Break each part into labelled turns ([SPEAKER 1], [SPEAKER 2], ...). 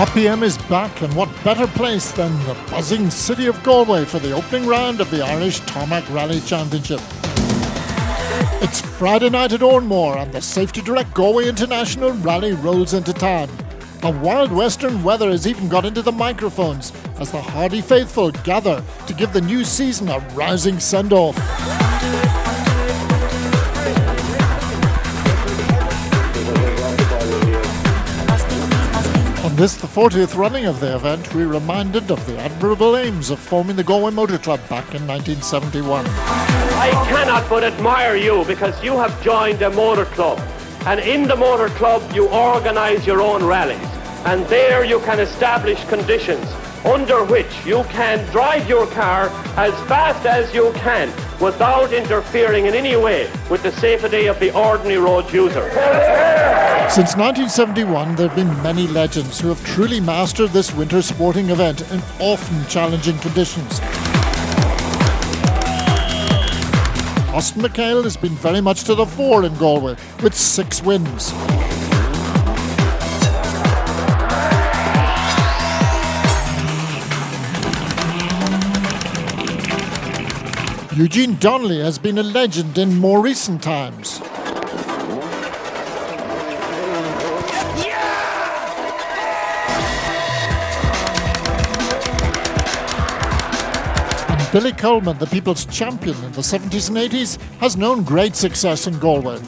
[SPEAKER 1] RPM is back, and what better place than the buzzing city of Galway for the opening round of the Irish Tarmac Rally Championship. It's Friday night at Oranmore, and the Safety Direct Galway International Rally rolls into town. The wild western weather has even got into the microphones as the hardy faithful gather to give the new season a rousing send-off. On this, the 40th running of the event, we're reminded of the admirable aims of forming the Galway Motor Club back in 1971.
[SPEAKER 2] I cannot but admire you because you have joined a motor club, and in the motor club you organise your own rallies, and there you can establish conditions under which you can drive your car as fast as you can without interfering in any way with the safety of the ordinary road user.
[SPEAKER 1] Since 1971, there have been many legends who have truly mastered this winter sporting event in often challenging conditions. Austin McHale has been very much to the fore in Galway with 6 wins. Eugene Donnelly has been a legend in more recent times. And Billy Coleman, the people's champion in the 70s and 80s, has known great success in Galway.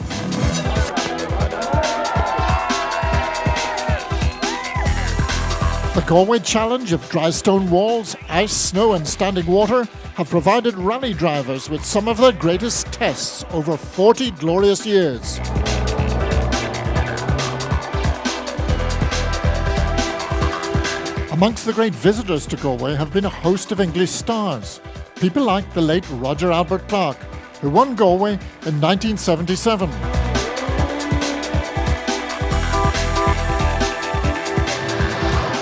[SPEAKER 1] The Galway Challenge of dry stone walls, ice, snow and standing water have provided rally drivers with some of their greatest tests over 40 glorious years. Amongst the great visitors to Galway have been a host of English stars, people like the late Roger Albert Clark, who won Galway in 1977.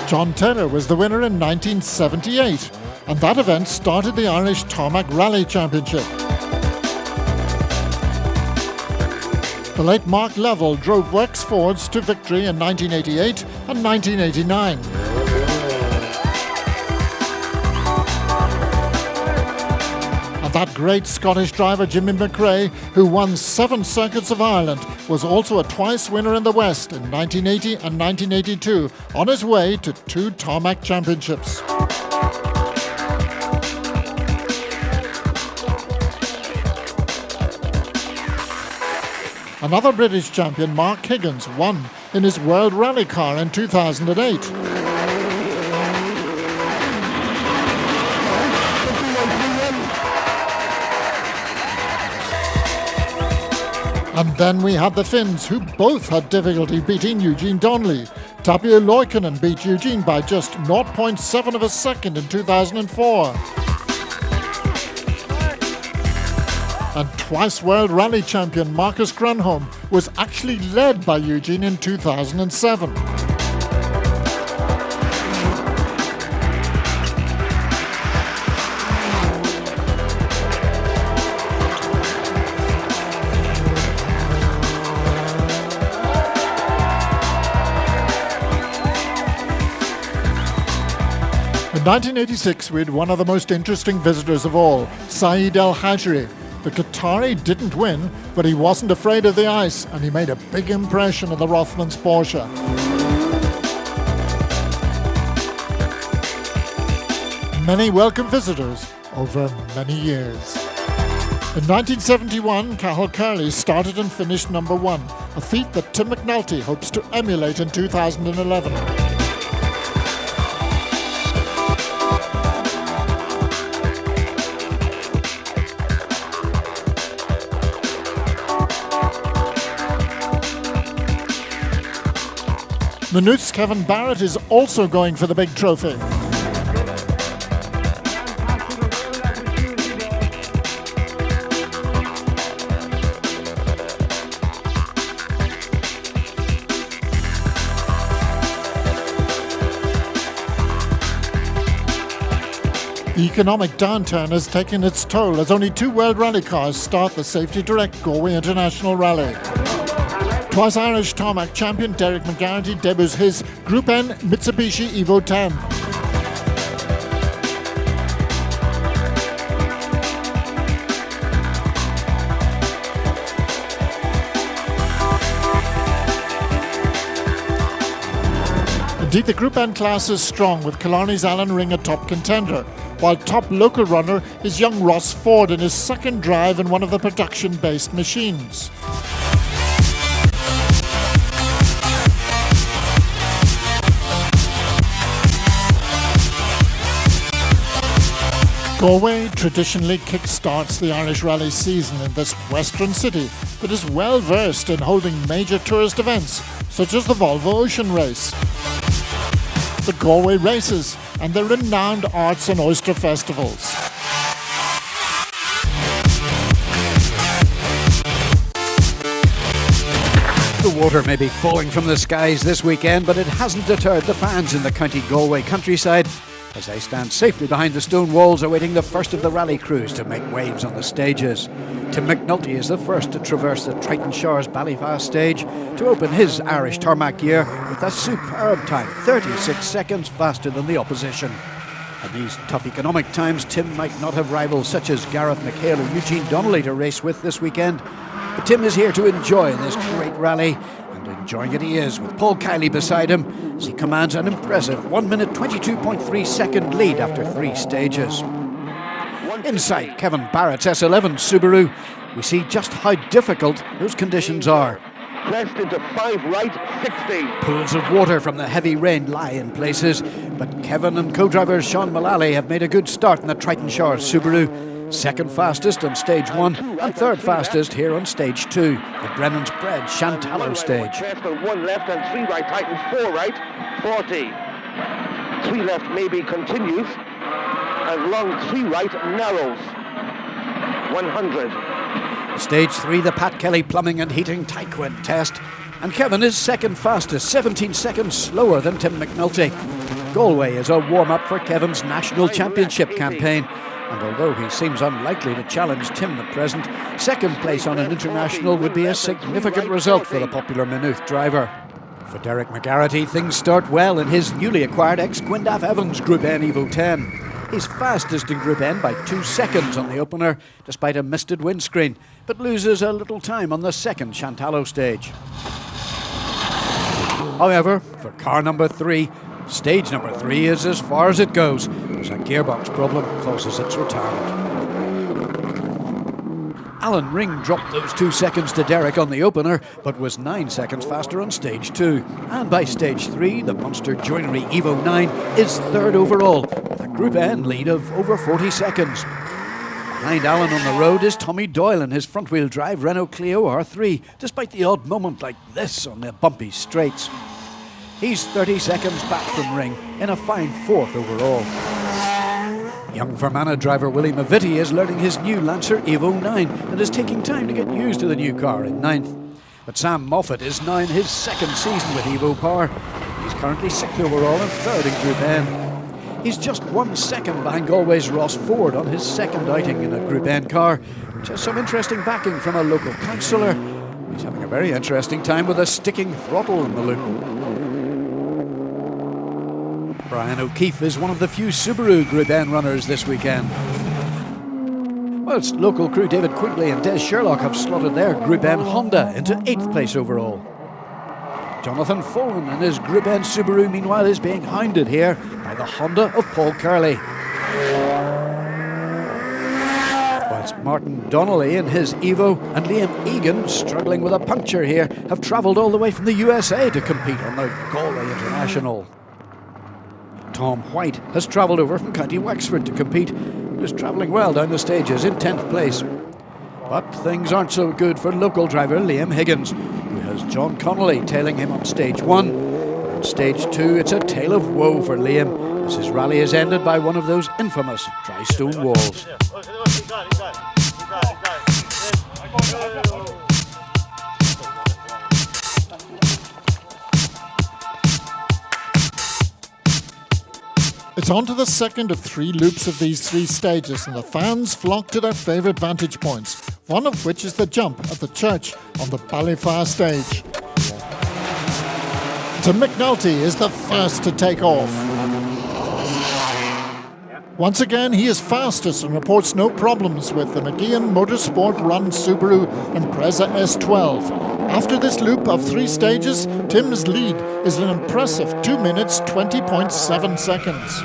[SPEAKER 1] John Taylor was the winner in 1978, and that event started the Irish Tarmac Rally Championship. The late Mark Lovell drove Wexfords to victory in 1988 and 1989. And that great Scottish driver Jimmy McRae, who won 7 circuits of Ireland, was also a twice winner in the West in 1980 and 1982, on his way to 2 Tarmac championships. Another British champion, Mark Higgins, won in his World Rally car in 2008. And then we had the Finns, who both had difficulty beating Eugene Donnelly. Tapio Loikkanen beat Eugene by just 0.7 of a second in 2004. And twice World Rally champion Marcus Grunholm was actually led by Eugene in 2007. In 1986, we had one of the most interesting visitors of all, Saeed El Hajri. The Qatari didn't win, but he wasn't afraid of the ice, and he made a big impression in the Rothmans Porsche. Many welcome visitors over many years. In 1971, Cathal Curley started and finished number 1, a feat that Tim McNulty hopes to emulate in 2011. Maynooth's Kevin Barrett is also going for the big trophy. The economic downturn has taken its toll as only 2 World Rally cars start the Safety Direct Galway International Rally. Twice Irish Tarmac champion Derek McGarity debuts his Group N Mitsubishi Evo 10. Indeed, the Group N class is strong, with Killarney's Alan Ring a top contender, while top local runner is young Ross Ford in his second drive in one of the production-based machines. Galway traditionally kick-starts the Irish Rally season in this western city that is well versed in holding major tourist events such as the Volvo Ocean Race, the Galway Races and the renowned Arts and Oyster Festivals.
[SPEAKER 3] The water may be falling from the skies this weekend, but it hasn't deterred the fans in the County Galway countryside as they stand safely behind the stone walls awaiting the first of the rally crews to make waves on the stages. Tim McNulty is the first to traverse the Triton Shores Ballyfast stage to open his Irish Tarmac year with a superb time, 36 seconds faster than the opposition. In these tough economic times, Tim might not have rivals such as Gareth McHale or Eugene Donnelly to race with this weekend, but Tim is here to enjoy this great rally, and enjoying it he is, with Paul Kiley beside him as he commands an impressive 1 minute 22.3 second lead after 3 stages. Inside Kevin Barrett's S11 Subaru, we see just how difficult those conditions are.
[SPEAKER 4] Pressed into 5 right, 60.
[SPEAKER 3] Pools of water from the heavy rain lie in places, but Kevin and co-drivers Sean Mullally have made a good start in the Triton Shores Subaru. Second fastest on stage 1 and third fastest here on stage 2, the Brennan's Bread Chantallow stage.
[SPEAKER 4] Pressed on 1 left and 3 right, tighten 4 right, 40. 3 left maybe continues, and long 3 right narrows, 100.
[SPEAKER 3] Stage 3, the Pat Kelly Plumbing and Heating Tyquin test, and Kevin is second fastest, 17 seconds slower than Tim McNulty. Galway is a warm-up for Kevin's national championship campaign, and although he seems unlikely to challenge Tim at present, second place on an international would be a significant result for the popular Maynooth driver. For Derek McGarity, things start well in his newly acquired ex-Gwyndaff Evans Group N Evo 10. He's fastest in Group N by 2 seconds on the opener, despite a misted windscreen, but loses a little time on the second Chantallow stage. However, for car number 3, stage number 3 is as far as it goes, as a gearbox problem causes its retirement. Alan Ring dropped those 2 seconds to Derek on the opener, but was 9 seconds faster on stage 2. And by stage 3, the Monster Joinery Evo 9 is third overall, with a Group N lead of over 40 seconds. Behind Alan on the road is Tommy Doyle in his front-wheel drive Renault Clio R3, despite the odd moment like this on the bumpy straights. He's 30 seconds back from Ring in a fine 4th overall. Young Fermanagh driver Willie Mavitti is learning his new Lancer Evo 9 and is taking time to get used to the new car in 9th. But Sam Moffat is now in his second season with Evo Power. He's currently 6th overall and 3rd in Group N. He's just 1 second behind Galway's Ross Ford on his second outing in a Group N car, which has some interesting backing from a local councillor. He's having a very interesting time with a sticking throttle in the loop. Brian O'Keefe is one of the few Subaru Group N runners this weekend. Whilst local crew David Quigley and Des Sherlock have slotted their Group N Honda into 8th place overall. Jonathan Folan in his Group N Subaru meanwhile is being hounded here by the Honda of Paul Curley. Whilst Martin Donnelly in his Evo and Liam Egan, struggling with a puncture here, have travelled all the way from the USA to compete on the Galway International. Tom White has travelled over from County Wexford to compete and is travelling well down the stages in 10th place. But things aren't so good for local driver Liam Higgins, who has John Connolly tailing him on stage 1. On stage 2, it's a tale of woe for Liam, as his rally is ended by one of those infamous dry stone walls.
[SPEAKER 1] It's on to the second of 3 loops of these 3 stages, and the fans flock to their favourite vantage points, one of which is the jump at the church on the Ballyfast stage. Tim McNulty is the first to take off. Once again, he is fastest and reports no problems with the McGeehan Motorsport run Subaru Impreza S12. After this loop of 3 stages, Tim's lead is an impressive 2 minutes 20.7 seconds.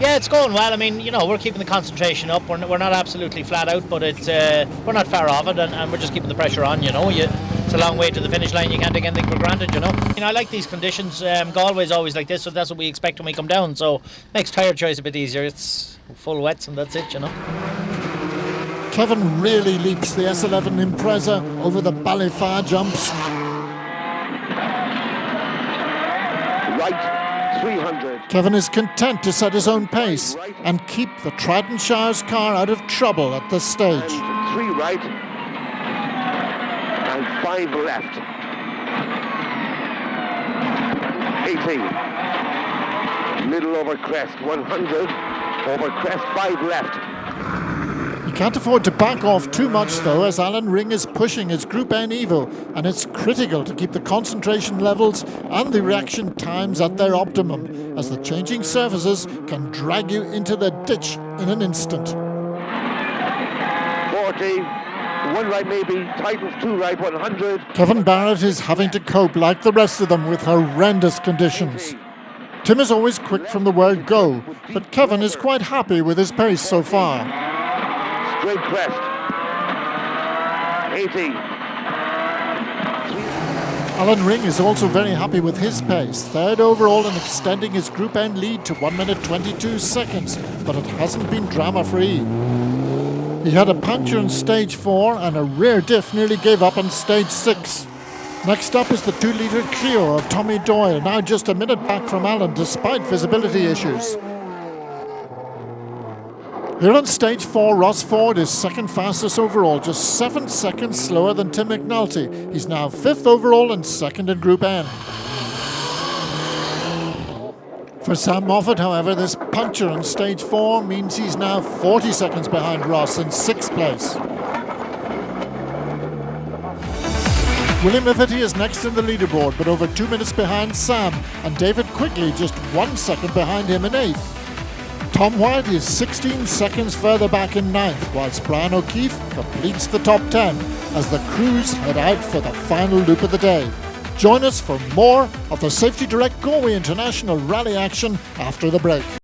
[SPEAKER 5] Yeah, it's going well. I mean, you know, we're keeping the concentration up. We're not absolutely flat out, but we're not far off it, and we're just keeping the pressure on, you know. It's a long way to the finish line. You can't take anything for granted, you know. You know, I like these conditions. Galway's always like this, so that's what we expect when we come down. So makes tyre choice a bit easier. It's full wets and that's it, you know.
[SPEAKER 1] Kevin really leaps the S11 Impreza over the Ballyfar jumps.
[SPEAKER 4] Right, 300.
[SPEAKER 1] Kevin is content to set his own pace and keep the Trident Shires car out of trouble at this stage.
[SPEAKER 4] 3 right and 5 left. 80. Middle over crest, 100. Over crest, 5 left.
[SPEAKER 1] He can't afford to back off too much though, as Alan Ring is pushing his Group N Evo, and it's critical to keep the concentration levels and the reaction times at their optimum, as the changing surfaces can drag you into the ditch in an instant.
[SPEAKER 4] 40, 1 right maybe, Titans 2 right, 100.
[SPEAKER 1] Kevin Barrett is having to cope like the rest of them with horrendous conditions. Tim is always quick from the word go, but Kevin is quite happy with his pace so far.
[SPEAKER 4] Straight crest. 80.
[SPEAKER 1] Alan Ring is also very happy with his pace, 3rd overall and extending his Group N lead to 1 minute 22 seconds, but it hasn't been drama-free. He had a puncture in stage 4 and a rear diff nearly gave up on stage 6. Next up is the 2-litre Clio of Tommy Doyle, now just a minute back from Alan despite visibility issues. Here on stage 4, Ross Ford is 2nd fastest overall, just 7 seconds slower than Tim McNulty. He's now 5th overall and 2nd in Group N. For Sam Moffat, however, this puncture on stage 4 means he's now 40 seconds behind Ross in 6th place. William Lafferty is next in the leaderboard, but over 2 minutes behind Sam, and David Quigley just 1 second behind him in 8th. Tom White is 16 seconds further back in 9th, whilst Brian O'Keefe completes the top 10 as the crews head out for the final loop of the day. Join us for more of the Safety Direct Galway International Rally action after the break.